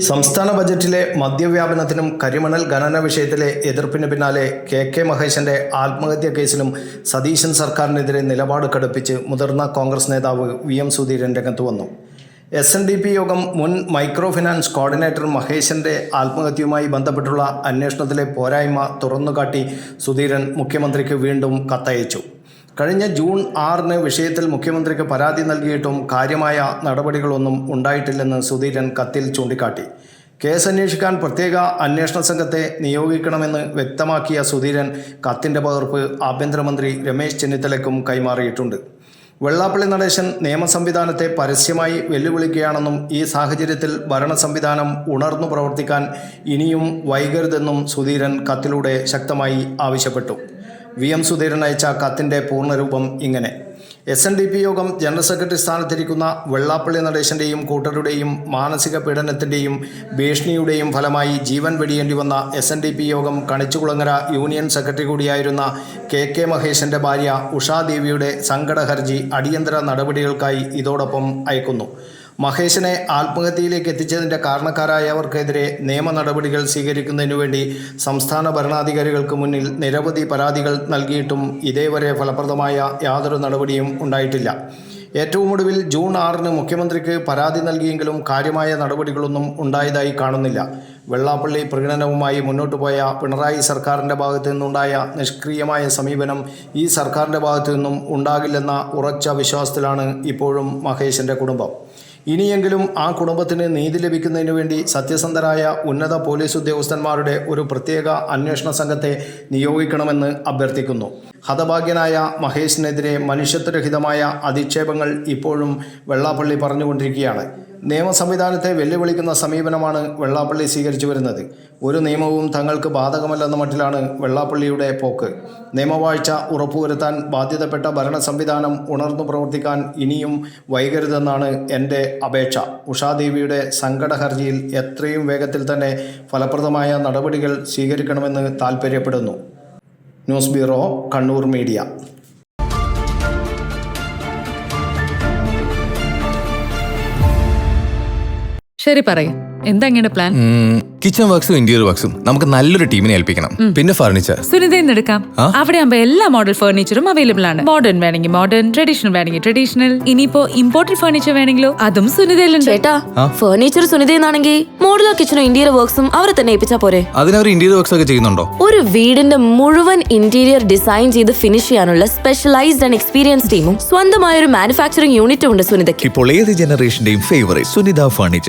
സംസ്ഥാന ബജറ്റിലെ മദ്യവ്യാപനത്തിനും കരിമണൽ ഖനന വിഷയത്തിലെ എതിർപ്പിന് പിന്നാലെ കെ മഹേശന്റെ ആത്മഹത്യാ കേസിലും സതീശൻ സർക്കാരിനെതിരെ നിലപാട് കടുപ്പിച്ച് മുതിർന്ന കോൺഗ്രസ് നേതാവ് VM സുധീരൻ രംഗത്ത് വന്നു. SNDP യോഗം മുൻ മൈക്രോ ഫിനാൻസ് കോർഡിനേറ്റർ മഹേശന്റെ ആത്മഹത്യയുമായി ബന്ധപ്പെട്ടുള്ള അന്വേഷണത്തിലെ പോരായ്മ തുറന്നുകാട്ടി സുധീരൻ മുഖ്യമന്ത്രിക്ക് വീണ്ടും കത്തയച്ചു. കഴിഞ്ഞ ജൂൺ 6-ന് വിഷയത്തിൽ മുഖ്യമന്ത്രിക്ക് പരാതി നൽകിയിട്ടും കാര്യമായ നടപടികളൊന്നും ഉണ്ടായിട്ടില്ലെന്ന് സുധീരൻ കത്തിൽ ചൂണ്ടിക്കാട്ടി. കേസ് അന്വേഷിക്കാൻ പ്രത്യേക അന്വേഷണ സംഘത്തെ നിയോഗിക്കണമെന്ന് വ്യക്തമാക്കിയ സുധീരൻ കത്തിൻ്റെ പകർപ്പ് ആഭ്യന്തരമന്ത്രി രമേശ് ചെന്നിത്തലയ്ക്കും കൈമാറിയിട്ടുണ്ട്. വെള്ളാപ്പള്ളി നടേശൻ നിയമ സംവിധാനത്തെ പരസ്യമായി വെല്ലുവിളിക്കുകയാണെന്നും ഈ സാഹചര്യത്തിൽ ഭരണ സംവിധാനം ഉണർന്നു പ്രവർത്തിക്കാൻ ഇനിയും വൈകരുതെന്നും സുധീരൻ കത്തിലൂടെ ശക്തമായി ആവശ്യപ്പെട്ടു. VM സുധീരൻ അയച്ച കത്തിൻ്റെ പൂർണ്ണരൂപം ഇങ്ങനെ: SNDP യോഗം ജനറൽ സെക്രട്ടറി സ്ഥാനത്തിരിക്കുന്ന വെള്ളാപ്പള്ളി നടേശൻ്റെയും കൂട്ടരുടെയും മാനസിക പീഡനത്തിൻ്റെയും ഭീഷണിയുടെയും ഫലമായി ജീവൻ വെടിയേണ്ടി വന്ന SNDP യോഗം കണിച്ചുകുളങ്ങര യൂണിയൻ സെക്രട്ടറി കൂടിയായിരുന്ന കെ മഹേശൻ്റെ ഭാര്യ ഉഷാദേവിയുടെ സങ്കട ഹർജി അടിയന്തര നടപടികൾക്കായി ഇതോടൊപ്പം അയക്കുന്നു. മഹേശനെ ആത്മഹത്യയിലേക്ക് എത്തിച്ചതിൻ്റെ കാരണക്കാരായവർക്കെതിരെ നിയമ നടപടികൾ സ്വീകരിക്കുന്നതിനു വേണ്ടി സംസ്ഥാന ഭരണാധികാരികൾക്ക് മുന്നിൽ നിരവധി പരാതികൾ നൽകിയിട്ടും ഇതേവരെ ഫലപ്രദമായ യാതൊരു നടപടിയും ഉണ്ടായിട്ടില്ല. ഏറ്റവും ഒടുവിൽ ജൂൺ 6-ന് മുഖ്യമന്ത്രിക്ക് പരാതി നൽകിയെങ്കിലും കാര്യമായ നടപടികളൊന്നും ഉണ്ടായതായി കാണുന്നില്ല. വെള്ളാപ്പള്ളി പ്രകടനവുമായി മുന്നോട്ട് പോയ പിണറായി സർക്കാരിൻ്റെ ഭാഗത്തു നിന്നുണ്ടായ നിഷ്ക്രിയമായ സമീപനം ഈ സർക്കാരിൻ്റെ ഭാഗത്തു നിന്നും ഉണ്ടാകില്ലെന്ന ഉറച്ച വിശ്വാസത്തിലാണ് ഇപ്പോഴും മഹേശൻ്റെ കുടുംബം. ഇനിയെങ്കിലും ആ കുടുംബത്തിന് നീതി ലഭിക്കുന്നതിനു വേണ്ടി സത്യസന്ധരായ ഉന്നത പോലീസ് ഉദ്യോഗസ്ഥന്മാരുടെ ഒരു പ്രത്യേക അന്വേഷണ സംഘത്തെ നിയോഗിക്കണമെന്ന് അഭ്യർത്ഥിക്കുന്നു. ഹതഭാഗ്യനായ മഹേഷിനെതിരെ മനുഷ്യത്വരഹിതമായ അധിക്ഷേപങ്ങൾ ഇപ്പോഴും വെള്ളാപ്പള്ളി പറഞ്ഞുകൊണ്ടിരിക്കുകയാണ്. നിയമ സംവിധാനത്തെ വെല്ലുവിളിക്കുന്ന സമീപനമാണ് വെള്ളാപ്പള്ളി സ്വീകരിച്ചു വരുന്നത്. ഒരു നിയമവും തങ്ങൾക്ക് ബാധകമല്ലെന്ന മട്ടിലാണ് വെള്ളാപ്പള്ളിയുടെ പോക്ക്. നിയമവാഴ്ച ഉറപ്പുവരുത്താൻ ബാധ്യതപ്പെട്ട ഭരണ സംവിധാനം ഉണർന്നു പ്രവർത്തിക്കാൻ ഇനിയും വൈകരുതെന്നാണ് എൻ്റെ അപേക്ഷ. ഉഷാദേവിയുടെ സങ്കട ഹർജിയിൽ എത്രയും വേഗത്തിൽ തന്നെ ഫലപ്രദമായ നടപടികൾ സ്വീകരിക്കണമെന്ന് താൽപ്പര്യപ്പെടുന്നു. News bureau, Kannur media. ശരി, പറയും എന്താ ഇങ്ങനെ പ്ലാൻ? കിച്ചൺ വർക്ക്സും ഇന്റീരിയർ വർക്ക്സും നമുക്ക് നല്ലൊരു ടീമിനെ ഏൽപ്പിക്കണം. പിന്നെ ഫർണിച്ചർ സുനിതയിൽ നിന്ന് എടുക്കാം. അവിടെ ആകുമ്പോ എല്ലാ മോഡൽ ഫർണിച്ചറും അവൈലബിൾ ആണ്. മോഡേൺ വേണമെങ്കിൽ മോഡേൺ, ട്രഡീഷണൽ വേണമെങ്കിൽ ട്രഡീഷണൽ. ഇനിയിപ്പോ ഇമ്പോർട്ടഡ് ഫർണിച്ചർ വേണമെങ്കിലോ അതും സുനിതയിലുണ്ട്. ചേട്ടാ, ഫർണിച്ചർ സുനിതയെന്നാണെങ്കിൽ മോഡുലർ കിച്ചണും ഇന്റീരിയർ വർക്ക്സും അവരെ തന്നെ ഏൽപ്പിച്ചാ പോരെ? അതിനവർ ഇന്റീരിയർ വർക്ക്സ് ഒക്കെ ചെയ്യുന്നുണ്ടോ? ഒരു വീടിന്റെ മുഴുവൻ ഇന്റീരിയർ ഡിസൈൻ ചെയ്ത് ഫിനിഷ് ചെയ്യാനുള്ള സ്പെഷ്യലൈസ്ഡ് ആൻഡ് എക്സ്പീരിയൻസ് ടീമും സ്വന്തമായ ഒരു മാനുഫാക്ചറിംഗ് യൂണിറ്റും ഉണ്ട് സുനിതയ്ക്ക്. ഇപ്പോൾ ഏത് ജനറേഷന്റെയും ഫേവറേറ്റ് സുനിത ഫർണിച്ചർ.